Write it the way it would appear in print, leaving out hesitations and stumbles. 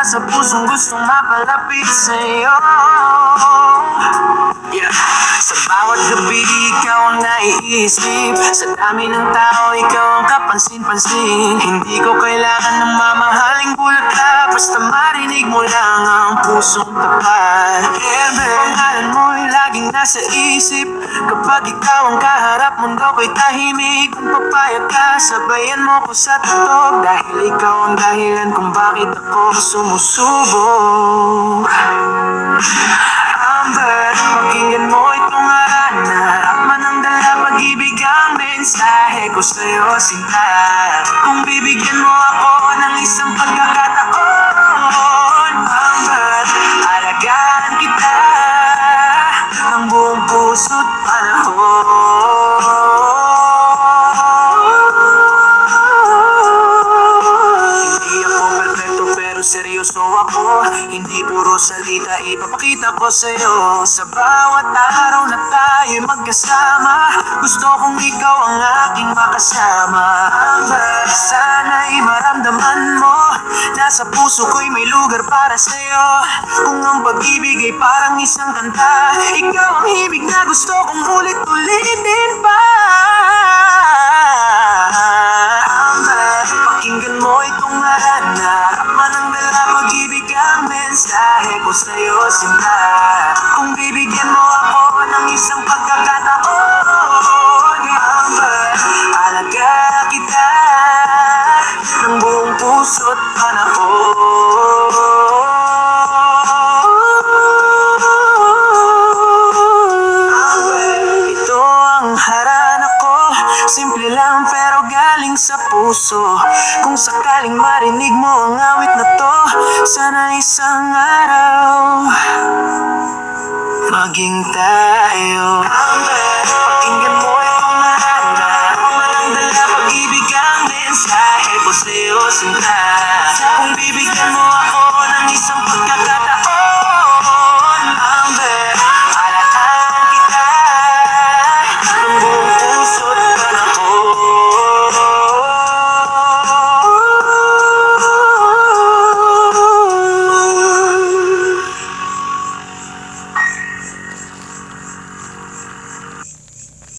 sa pusong gustong mapalapit sa'yo. Yeah. Sa bawat gabi, ikaw ang naiisip. Sa dami ng tao, ikaw ang kapansin-pansin. Hindi ko kailangan ng mamahaling bulaklak, basta marinig mo lang ang pusong tapat. Pangalan mo'y laging nasa isip. Kapag ikaw ang kaharap, mundo ko'y tahimik. Kung papayag ka, sabayan mo ko sa tutok. Dahil ikaw ang dahilan kung bakit ako sumusubok. Amber, pakinggan mo itong harana. Harap man ang dala, pag-ibig ang mensahe ko sa'yo, sinta. Kung bibigyan mo ako ng isang pagkakataon, Amber, alagaan kita ng buong puso't panahon. Hindi ako perfecto pero seryoso ako. Hindi puro salita, ipapakita ko sa'yo. Sa bawat araw na tayo'y magkasama, gusto kong ikaw ang aking makasama. Sana'y maramdaman mo, nasa puso ko'y may lugar para sa'yo. Kung ang pag-ibig ay parang isang kanta, ikaw ang himig na gusto kong ulit-ulitin pa. Pakinggan mo itong harana. Harap man ang dala, pag-ibig ang mensahe ko sa'yo, sinta. Kung bibigyan mo ako ng isang pagkakataon, Amber, alaga kita ng buong puso't panahon. Ito ang harana ko, simple lang pero galing sa puso. Kung sakaling marinig mo ang awit na to, sana isang araw maging tayo. Pakinggan mo itong harana. Harap man ang dala, pag-ibig ang mensahe ko sa'yo, sinta.